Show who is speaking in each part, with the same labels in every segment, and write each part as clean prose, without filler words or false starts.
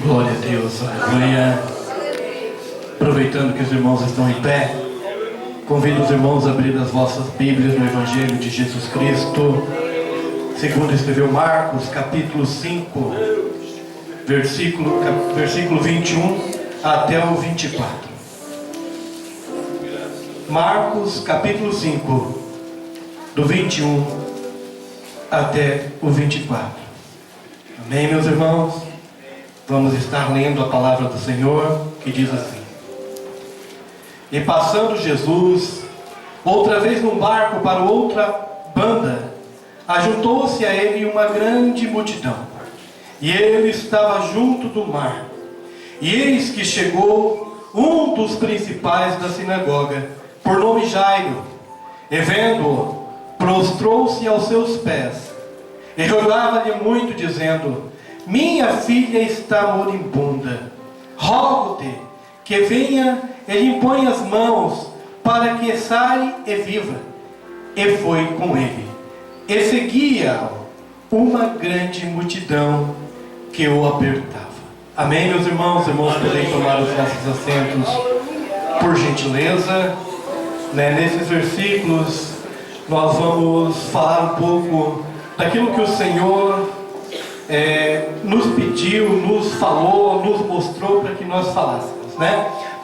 Speaker 1: Glória a Deus, aleluia. Aproveitando que os irmãos estão em pé, convido os irmãos a abrir as vossas Bíblias no Evangelho de Jesus Cristo, segundo escreveu Marcos, capítulo 5, versículo 21 até o 24. Marcos, capítulo 5, do 21 até o 24. Amém, meus irmãos? Vamos estar lendo a palavra do Senhor, que diz assim: E passando Jesus outra vez num barco para outra banda, ajuntou-se a ele uma grande multidão, e ele estava junto do mar. E eis que chegou um dos principais da sinagoga, por nome Jairo, e vendo-o, prostrou-se aos seus pés, e rogava-lhe muito, dizendo: Minha filha está moribunda, rogo-te que venha e lhe impõe as mãos, para que sare e viva. E foi com ele, e seguia-o uma grande multidão que o apertava. Amém, meus irmãos? Irmãos, podem tomar os vossos assentos, por gentileza. Nesses versículos, nós vamos falar um pouco daquilo que o Senhor nos pediu, nos falou, nos mostrou para que nós falássemos,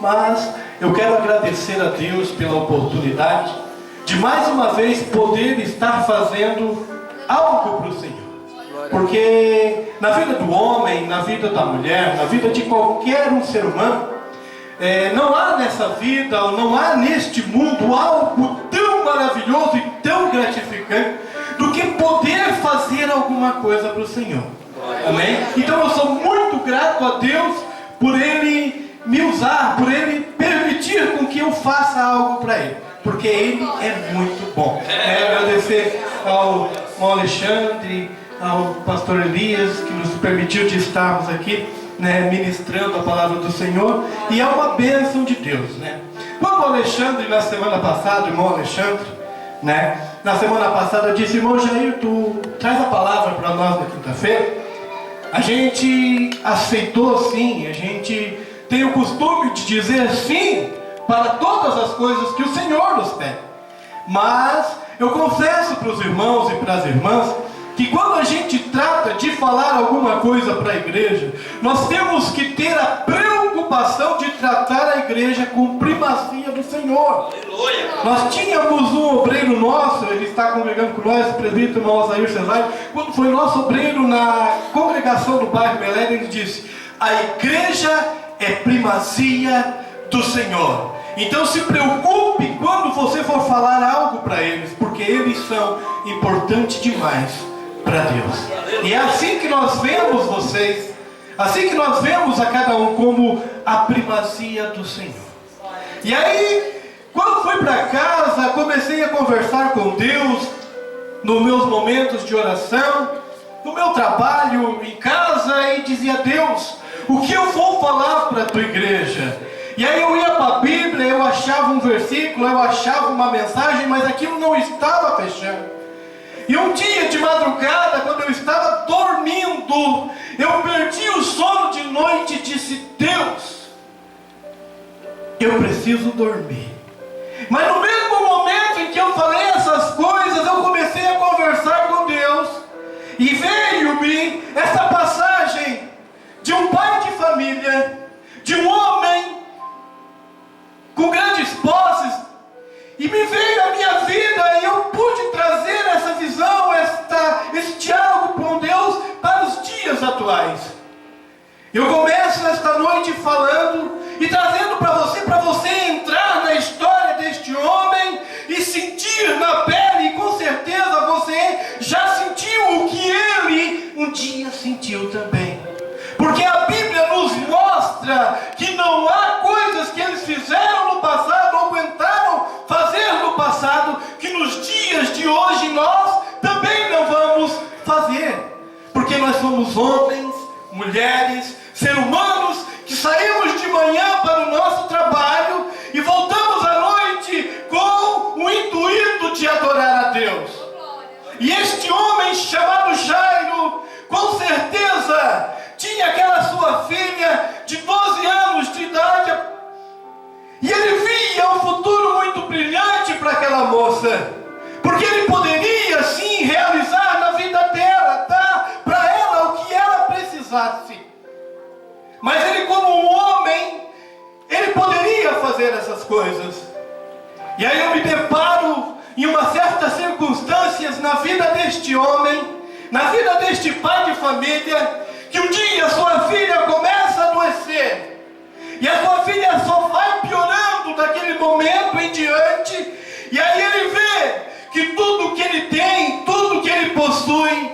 Speaker 1: Mas eu quero agradecer a Deus pela oportunidade de mais uma vez poder estar fazendo algo para o Senhor. Porque na vida do homem, na vida da mulher, na vida de qualquer um ser humano, não há nessa vida, ou não há neste mundo algo tão maravilhoso e tão gratificante do que poder fazer alguma coisa para o Senhor. Amém? Então eu sou muito grato a Deus por Ele me usar, por Ele permitir com que eu faça algo para Ele, porque Ele é muito bom. Agradecer ao irmão Alexandre, ao pastor Elias, que nos permitiu de estarmos aqui, ministrando a palavra do Senhor, e é uma bênção de Deus. Quando o Alexandre, na semana passada, o irmão Alexandre, na semana passada disse: Irmão Jair, tu traz a palavra para nós na quinta-feira. A gente aceitou sim, a gente tem o costume de dizer sim para todas as coisas que o Senhor nos pede. Mas eu confesso para os irmãos e para as irmãs que quando a gente trata de falar alguma coisa para a igreja, nós temos que ter a preocupação de tratar a igreja com primazia do Senhor. Aleluia. Nós tínhamos um obreiro nosso, ele está congregando com nós, o presbítero irmão Alzair Cesário. Quando foi nosso obreiro na congregação do bairro Belém, ele disse: a igreja é primazia do Senhor. Então se preocupe quando você for falar algo para eles, porque eles são importantes demais para Deus. E é assim que nós vemos vocês, assim que nós vemos a cada um como a primazia do Senhor. E aí, quando fui para casa, comecei a conversar com Deus nos meus momentos de oração, no meu trabalho, em casa, e dizia: Deus, o que eu vou falar para a tua igreja? E aí eu ia para a Bíblia, eu achava um versículo, eu achava uma mensagem, mas aquilo não estava fechando. E um dia de madrugada, quando eu estava dormindo, eu perdi o sono de noite e disse: Deus, eu preciso dormir. Mas no mesmo momento em que eu falei essas coisas, eu comecei a conversar com Deus, e veio-me essa passagem de um pai de família, de um homem com grandes posses, e me veio a minha vida, e eu pude trazer essa visão, esse diálogo com Deus para os dias atuais. Eu começo esta noite falando e trazendo para você entrar na história deste homem e sentir na pele, e com certeza você já sentiu o que ele um dia sentiu também. Porque a Bíblia nos mostra que não há coisas que eles fizeram no passado, ou aguentaram fazer no passado, que nos dias de hoje nós também não vamos fazer. Porque nós somos homens, mulheres, seres humanos, que saímos de manhã para o nosso trabalho e voltamos à noite com o intuito de adorar a Deus. E este homem chamado Jairo, com certeza, tinha aquela sua filha moça, porque ele poderia sim realizar na vida dela, dar para ela o que ela precisasse. Mas ele, como um homem, ele poderia fazer essas coisas. E aí eu me deparo em uma certas circunstâncias na vida deste homem, na vida deste pai de família, que um dia sua filha começa a adoecer. E a sua filha só vai piorando daquele momento em diante. E aí ele vê que tudo que ele tem, tudo que ele possui,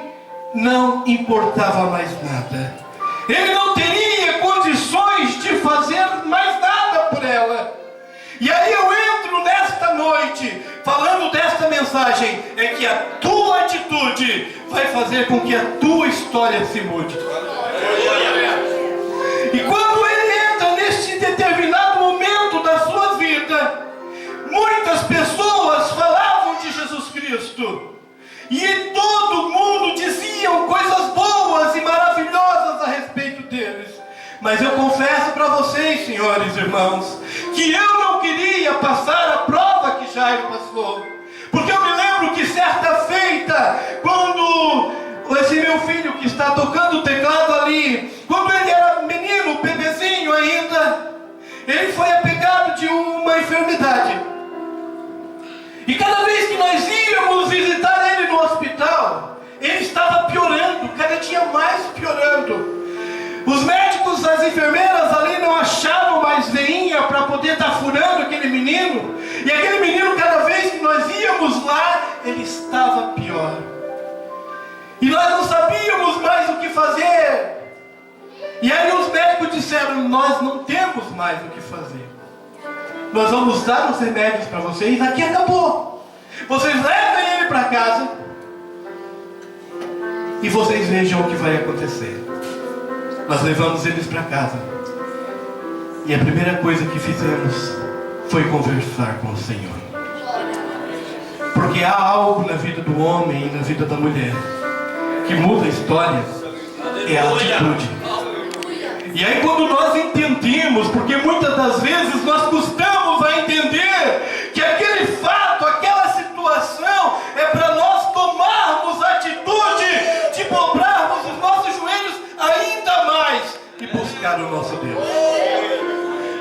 Speaker 1: não importava mais nada. Ele não teria condições de fazer mais nada por ela. E aí eu entro nesta noite falando desta mensagem, é que a tua atitude vai fazer com que a tua história se mude. E quando ele entra neste determinado momento da sua vida, muitas pessoas falavam de Jesus Cristo. E todo mundo diziam coisas boas e maravilhosas a respeito deles. Mas eu confesso para vocês, senhores irmãos, que eu não queria passar a prova que Jairo passou. Porque eu me lembro que certa feita, quando esse meu filho que está tocando o teclado ali, quando ele era menino, bebezinho ainda, ele foi apegado de uma enfermidade. E cada vez que nós íamos visitar ele no hospital, ele estava piorando, cada dia mais piorando. Os médicos, as enfermeiras ali não achavam mais veinha para poder estar furando aquele menino. E aquele menino, cada vez que nós íamos lá, ele estava pior. E nós não sabíamos mais o que fazer. E aí os médicos disseram, nós não temos mais o que fazer. Nós vamos dar os remédios para vocês, aqui acabou. Vocês levem ele para casa e vocês vejam o que vai acontecer. Nós levamos eles para casa. E a primeira coisa que fizemos foi conversar com o Senhor. Porque há algo na vida do homem e na vida da mulher que muda a história, é a atitude. E aí quando nós entendemos, porque muitas das vezes nós custamos a entender que aquele fato, aquela situação é para nós tomarmos a atitude de dobrarmos os nossos joelhos ainda mais e buscar o nosso Deus.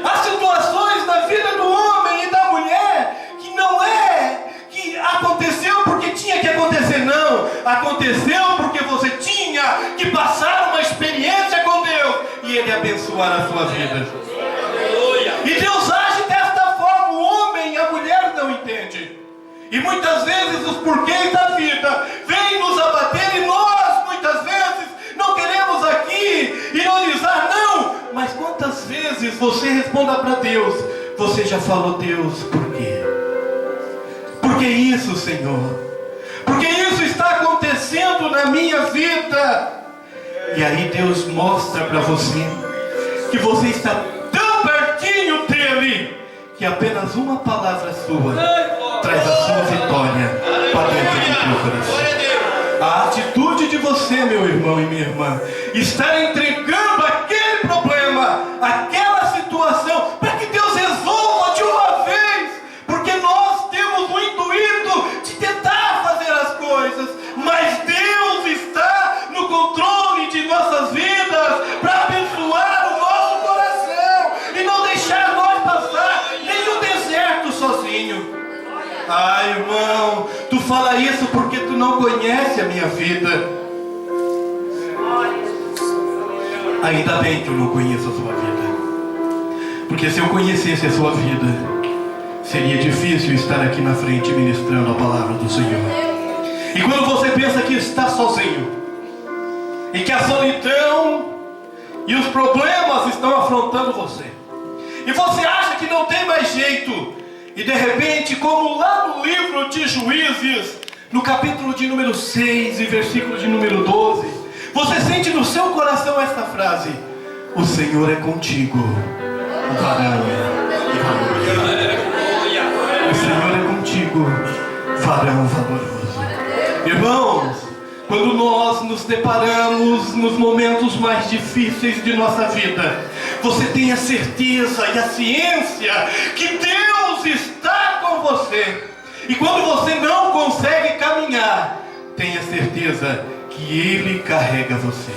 Speaker 1: Há situações na vida do homem e da mulher que não é que aconteceu porque tinha que acontecer, não. Aconteceu porque você tinha que passar uma experiência com Deus e Ele abençoar a sua vida. E Deus age desta forma, o homem e a mulher não entendem. E muitas vezes os porquês da vida vêm nos abater e nós muitas vezes não queremos aqui ironizar, não. Mas quantas vezes você responda para Deus, você já falou, Deus, por quê? Por que isso, Senhor? Porque isso está acontecendo na minha vida. E aí Deus mostra para você que você está tão pertinho dele que apenas uma palavra sua traz a sua vitória para dentro do teu coração. A atitude de você, meu irmão e minha irmã, está entregando aquele problema, aquela situação, para que Deus resolva de uma vez. Porque nós temos o intuito de tentar fazer as coisas, mas Deus está no controle de nossas vidas para abençoar o nosso coração e não deixar nós passar nenhum deserto sozinho. Ah, irmão, tu fala isso porque tu não conhece a minha vida. Ainda bem que eu não conheço a sua vida, porque se eu conhecesse a sua vida, seria difícil estar aqui na frente ministrando a palavra do Senhor. E quando você pensa que está sozinho, e que a solidão e os problemas estão afrontando você, e você acha que não tem mais jeito, e de repente, como lá no livro de Juízes, no capítulo de número 6 e versículo de número 12, você sente no seu coração esta frase: o Senhor é contigo, varão e valoroso. O Senhor é contigo, varão valoroso. Irmãos, quando nós nos deparamos nos momentos mais difíceis de nossa vida, você tem a certeza e a ciência que Deus está com você. E quando você não consegue caminhar, tenha certeza que Ele carrega você.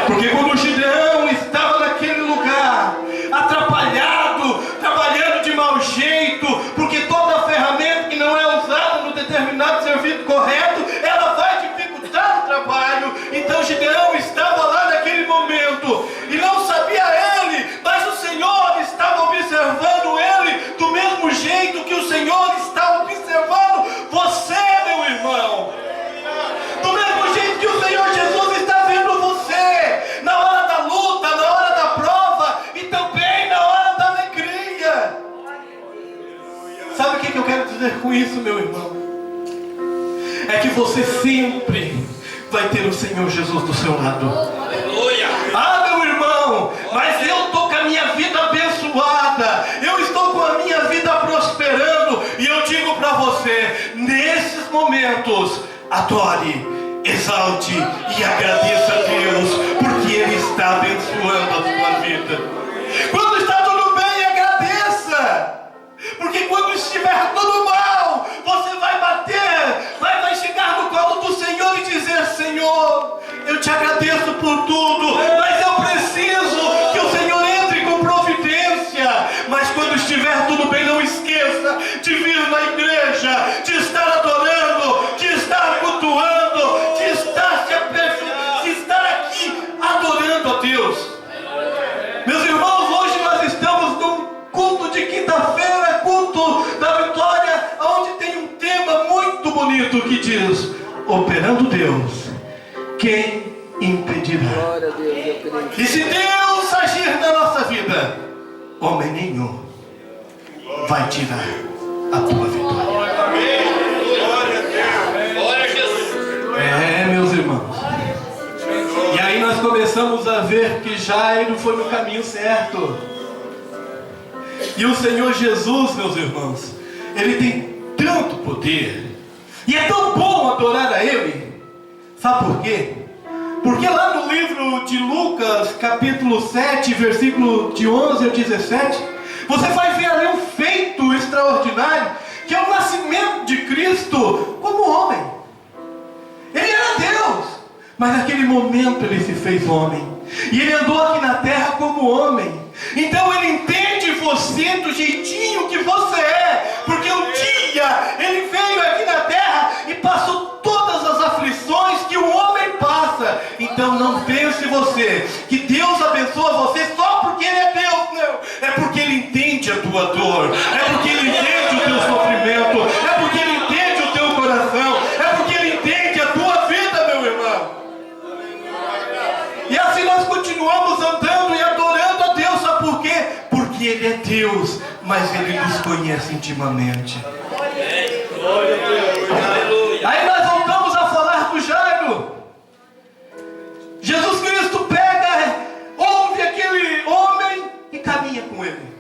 Speaker 1: Porque quando o Gideão estava naquele lugar, atrapalhado, trabalhando de mau jeito, porque toda ferramenta que não é usada no determinado serviço correto, ela vai dificultar o trabalho. Então Gideão estava lá naquele momento, e não sabia ele, mas o Senhor estava observando ele, do mesmo jeito que o Senhor está observando você, meu irmão. Do mesmo jeito que o Senhor Jesus está vendo você, na hora da luta, na hora da prova, e também na hora da alegria. Sabe o que eu quero dizer com isso, meu irmão? É que você sempre vai ter o Senhor Jesus do seu lado. Ah, meu irmão, mas eu estou com a minha vida abençoada, eu estou com a minha vida prosperando, e eu digo para você, nesses momentos, adore, exalte e agradeça a Deus, porque Ele está abençoando a sua vida. Quando está tudo bem, agradeça, porque quando estiver tudo mal, você vai bater, vai chegar no colo do Senhor e dizer: Senhor, eu te agradeço por tudo, mas eu preciso que o Senhor entre com providência. Mas quando estiver tudo bem, não esqueça de vir na igreja, de estar adorando, de estar cultuando, de estar se aperfeiçoando, de estar aqui adorando a Deus. Meus irmãos, hoje nós estamos num culto de quinta-feira, culto da vitória, onde tem um tema muito bonito que diz: operando Deus, quem impedirá?
Speaker 2: Glória a Deus, eu creio.
Speaker 1: E se Deus agir na nossa vida, homem nenhum vai tirar a tua vitória.
Speaker 3: Glória a Jesus.
Speaker 1: É, meus irmãos. E aí nós começamos a ver que Jairo foi no caminho certo. E o Senhor Jesus, meus irmãos, Ele tem tanto poder, e é tão bom adorar a Ele. Sabe por quê? Porque lá no livro de Lucas, capítulo 7, versículo de 11 ao 17, você vai ver ali um feito extraordinário, que é o nascimento de Cristo como homem. Ele era Deus, mas naquele momento Ele se fez homem, e Ele andou aqui na terra como homem. Então Ele entende você do jeitinho que você é, porque um dia Ele veio aqui na terra e passou todas as aflições que o homem passa. Então não pense você que Deus abençoa você só porque Ele é Deus. Não, é porque Ele entende a tua dor, é porque Ele entende o teu sofrimento, é porque Ele entende o teu coração, é porque Ele entende a tua vida, meu irmão. E assim nós continuamos andando e adorando a Deus. Sabe por quê? Porque Ele é Deus, mas Ele nos conhece intimamente. Aí nós voltamos a falar do Jairo. Jesus Cristo pega, ouve aquele homem e caminha com ele.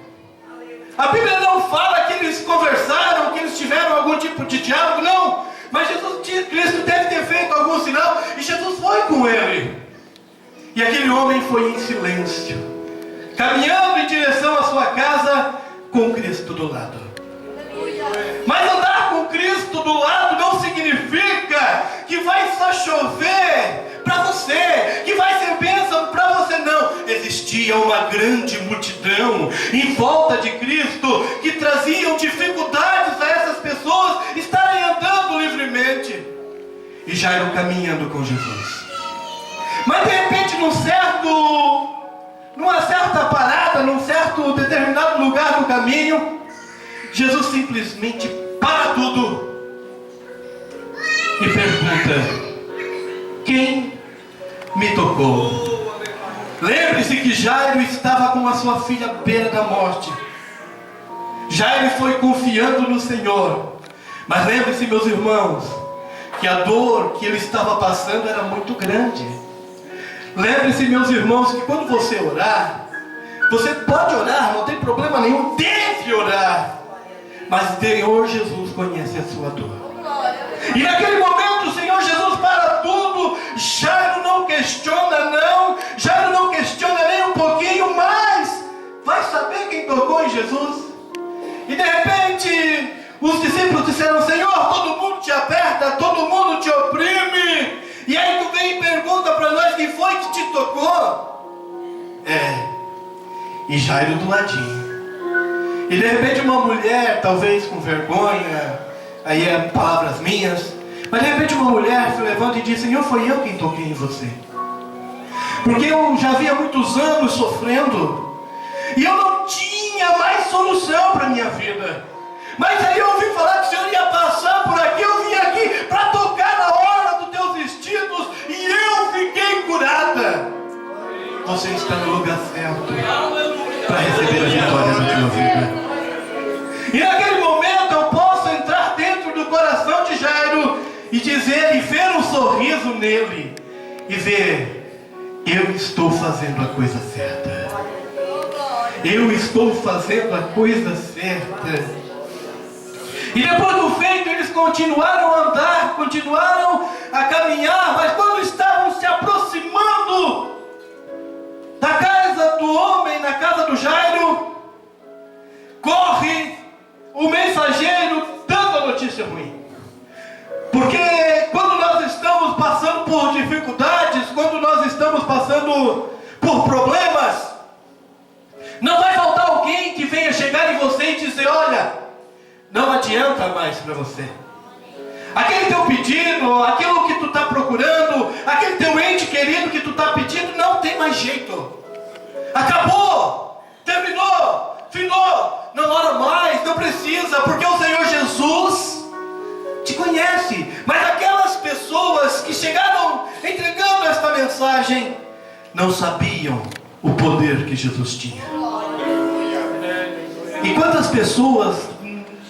Speaker 1: A Bíblia não fala que eles conversaram, que eles tiveram algum tipo de diálogo, não. Mas Jesus Cristo deve ter feito algum sinal, e Jesus foi com ele. E aquele homem foi em silêncio, caminhando em direção à sua casa com Cristo do lado. Mas andar com Cristo do lado não significa que vai só chover para você, que vai ser bênção para você, não. Existia uma grande multidão em volta de Cristo que traziam dificuldades a essas pessoas estarem andando livremente. E Jairo caminhando com Jesus. Mas de repente numa certa parada, num certo determinado lugar do caminho, Jesus simplesmente para tudo e pergunta: quem me tocou? Lembre-se que Jairo estava com a sua filha à beira da morte. Jairo foi confiando no Senhor. Mas lembre-se, meus irmãos, que a dor que ele estava passando era muito grande. Lembre-se, meus irmãos, que quando você orar, você pode orar, não tem problema nenhum, deve orar. Mas o Senhor Jesus conhece a sua dor. E naquele momento o Senhor Jesus para tudo. Jairo não questiona, não. Jairo não questiona nem um pouquinho, mas vai saber quem tocou em Jesus. E de repente os discípulos disseram: Senhor, todo mundo te aperta, todo mundo te oprime. E aí tu vem e pergunta para nós quem foi que te tocou. E Jairo do ladinho. E de repente uma mulher, talvez com vergonha, aí é palavras minhas, mas de repente uma mulher se levanta e diz: Senhor, foi eu quem toquei em você. Porque eu já havia muitos anos sofrendo, e eu não tinha mais solução para a minha vida. Mas aí eu ouvi falar que o Senhor ia passar por aqui, eu vim aqui para tocar na orla dos teus vestidos, e eu fiquei curada. Você está no lugar certo para receber a vitória da tua vida. E naquele momento eu posso entrar dentro do coração de Jairo e dizer, e ver um sorriso nele, e ver: eu estou fazendo a coisa certa. Eu estou fazendo a coisa certa. E depois do feito, eles continuaram a andar, continuaram a caminhar, mas quando estavam se aproximando da casa do homem, na casa do Jairo, corre o mensageiro dando a notícia ruim. Porque quando nós estamos passando por dificuldades, quando nós estamos passando por problemas, não vai faltar alguém que venha chegar em você e dizer: olha, não adianta mais para você. Aquele teu pedido, aquilo que tu está procurando, aquele teu ente querido que tu está pedindo, não tem mais jeito. Acabou, terminou, finou, não ora mais, não precisa, porque o Senhor Jesus te conhece. Mas aquelas pessoas que chegaram entregando esta mensagem não sabiam o poder que Jesus tinha. E quantas pessoas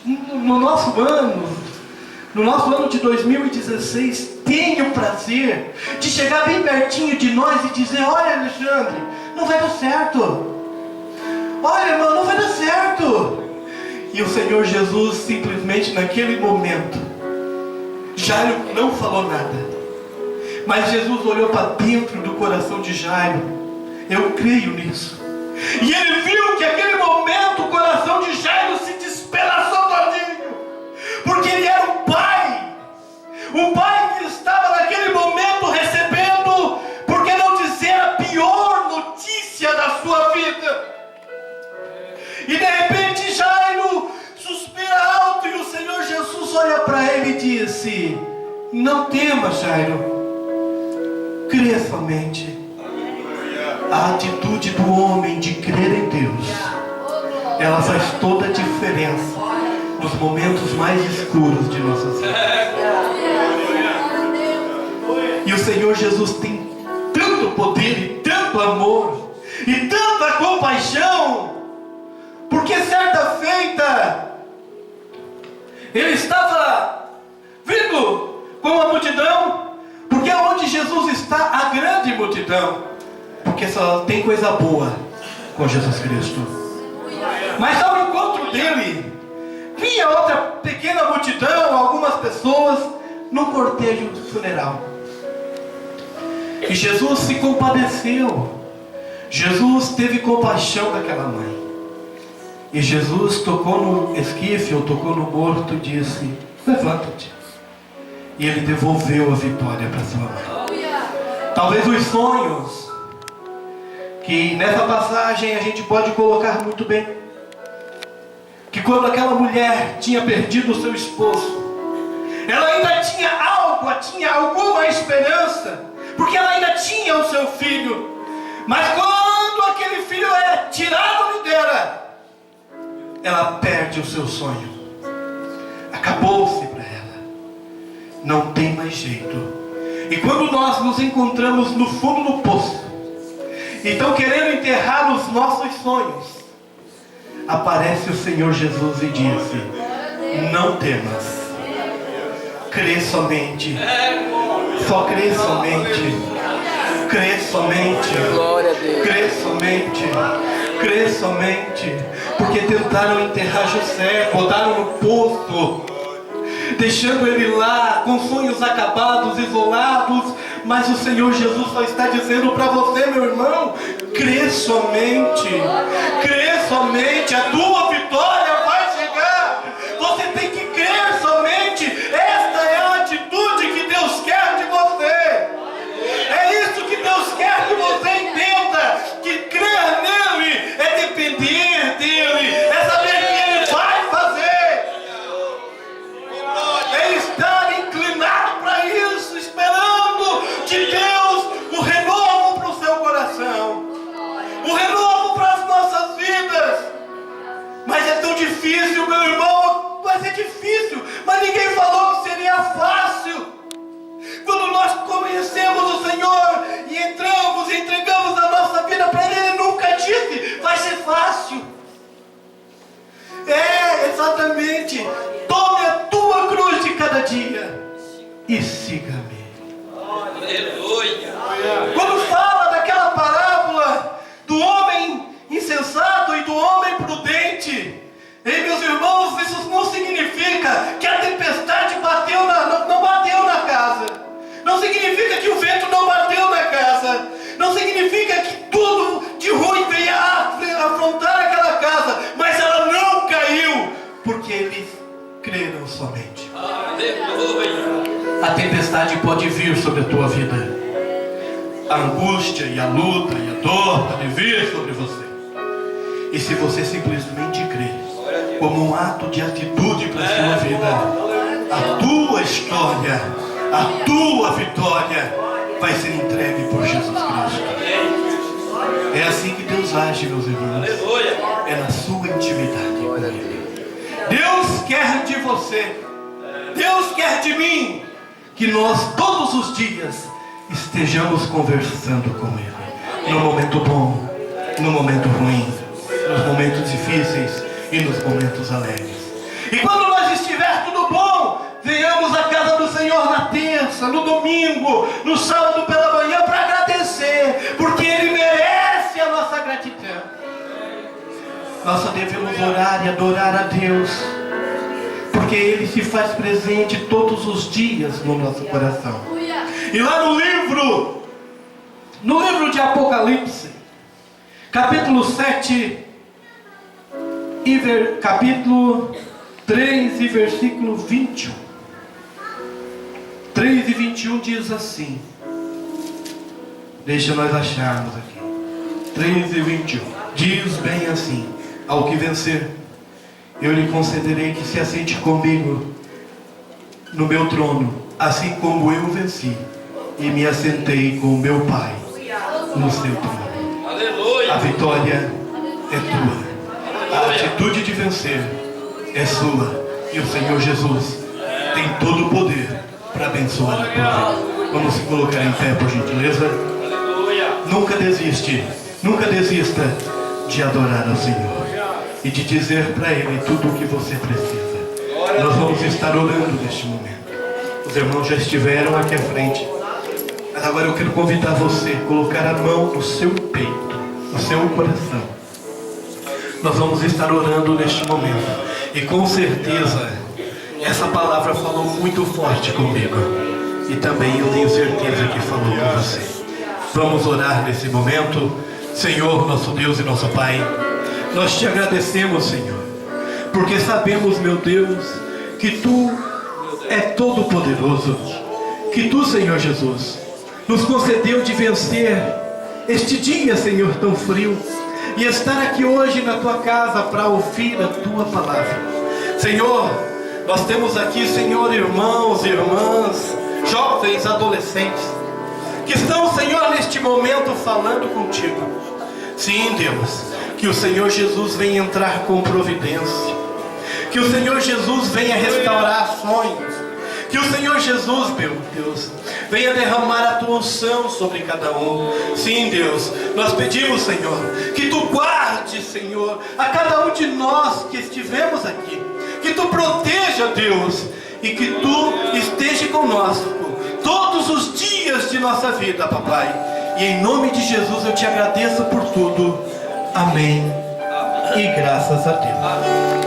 Speaker 1: no nosso ano de 2016 têm o prazer de chegar bem pertinho de nós e dizer: olha, Alexandre, não vai dar certo. Olha, irmão, não vai dar certo. E o Senhor Jesus simplesmente naquele momento, Jairo não falou nada, mas Jesus olhou para dentro do coração de Jairo. Eu creio nisso. E ele viu que naquele momento o coração de Jairo se despedaçou todinho, porque ele era um pai que estava naquele momento recebendo, por que não dizer, a pior notícia da sua vida. E de repente Jairo suspira alto e o Senhor Jesus olha para ele e disse: não temas, Jairo, crê somente. A atitude do homem de crer em Deus, ela faz toda a diferença nos momentos mais escuros de nossas vidas. E o Senhor Jesus tem tanto poder e tanto amor e tanta compaixão, porque certa feita ele estava vindo com a multidão, porque onde Jesus está, a grande multidão, porque só tem coisa boa com Jesus Cristo. Mas ao encontro dele vinha outra pequena multidão, algumas pessoas, num cortejo funeral. E Jesus se compadeceu. Jesus teve compaixão daquela mãe. E Jesus tocou no esquife, ou tocou no morto, e disse: levanta-te. E ele devolveu a vitória para sua mãe. Talvez os sonhos, que nessa passagem a gente pode colocar muito bem, que quando aquela mulher tinha perdido o seu esposo, ela ainda tinha algo, tinha alguma esperança, porque ela ainda tinha o seu filho. Mas quando aquele filho é tirado dela, ela perde o seu sonho. Acabou-se para ela, não tem mais jeito. E quando nós nos encontramos no fundo do poço, e estão querendo enterrar os nossos sonhos, aparece o Senhor Jesus e diz: não temas, crê somente, só crê somente, crê somente, crê somente, crê somente. Porque tentaram enterrar José, botaram no poço, deixando ele lá com sonhos acabados, isolados. Mas o Senhor Jesus só está dizendo para você, meu irmão: crê somente, a tua vitória vai chegar. Você tem que difícil, mas ninguém falou que seria fácil. Quando nós conhecemos o Senhor e entramos e entregamos a nossa vida para Ele, Ele nunca disse, vai ser fácil. Exatamente. Tome a tua cruz de cada dia e siga-me.
Speaker 3: Aleluia.
Speaker 1: Quando fala daquela parábola do homem insensato e do homem prudente, meus irmãos, isso não significa que a tempestade não bateu na casa. Não significa que o vento não bateu na casa. Não significa que tudo de ruim veio afrontar aquela casa. Mas ela não caiu, porque eles creram somente.
Speaker 3: Aleluia.
Speaker 1: A tempestade pode vir sobre a tua vida. A angústia e a luta e a dor podem vir sobre você. E se você simplesmente crer, como um ato de atitude para a sua vida, a tua história, a tua vitória vai ser entregue por Jesus Cristo. É assim que Deus age, meus irmãos. É na sua intimidade com Ele. Deus quer de você, Deus quer de mim, que nós todos os dias estejamos conversando com Ele. No momento bom, no momento ruim, nos momentos difíceis e nos momentos alegres. E quando nós estiver tudo bom, venhamos à casa do Senhor na terça, no domingo, no sábado pela manhã para agradecer, porque Ele merece a nossa gratidão. Nós só devemos orar e adorar a Deus, porque Ele se faz presente todos os dias no nosso coração. E lá no livro de Apocalipse, capítulo 7, capítulo 3 e versículo 21. 3 e 21 diz assim. Deixa nós acharmos aqui. 3 e 21. Diz bem assim: ao que vencer, eu lhe concederei que se assente comigo no meu trono, assim como eu venci e me assentei com o meu Pai no seu trono.
Speaker 3: Aleluia.
Speaker 1: A vitória é tua. A atitude de vencer é sua. E o Senhor Jesus tem todo o poder para abençoar a tua vida. Vamos se colocar em pé, por gentileza.
Speaker 3: Aleluia.
Speaker 1: Nunca desista de adorar ao Senhor e de dizer para Ele tudo o que você precisa. Nós vamos estar orando neste momento. Os irmãos já estiveram aqui à frente, mas agora eu quero convidar você a colocar a mão no seu peito, no seu coração. Nós vamos estar orando neste momento. E com certeza, essa palavra falou muito forte comigo. E também eu tenho certeza que falou com você. Vamos orar nesse momento. Senhor, nosso Deus e nosso Pai, nós te agradecemos, Senhor, porque sabemos, meu Deus, que Tu é todo poderoso. Que Tu, Senhor Jesus, nos concedeu de vencer este dia, Senhor, tão frio, e estar aqui hoje na Tua casa para ouvir a Tua palavra. Senhor, nós temos aqui, Senhor, irmãos, irmãs, jovens, adolescentes, que estão, Senhor, neste momento falando contigo. Sim, Deus, que o Senhor Jesus venha entrar com providência, que o Senhor Jesus venha restaurar sonhos, que o Senhor Jesus, meu Deus, venha derramar a tua unção sobre cada um. Sim, Deus, nós pedimos, Senhor, que tu guarde, Senhor, a cada um de nós que estivemos aqui, que tu proteja, Deus, e que tu esteja conosco todos os dias de nossa vida, papai. E em nome de Jesus eu te agradeço por tudo. Amém. E graças a Deus.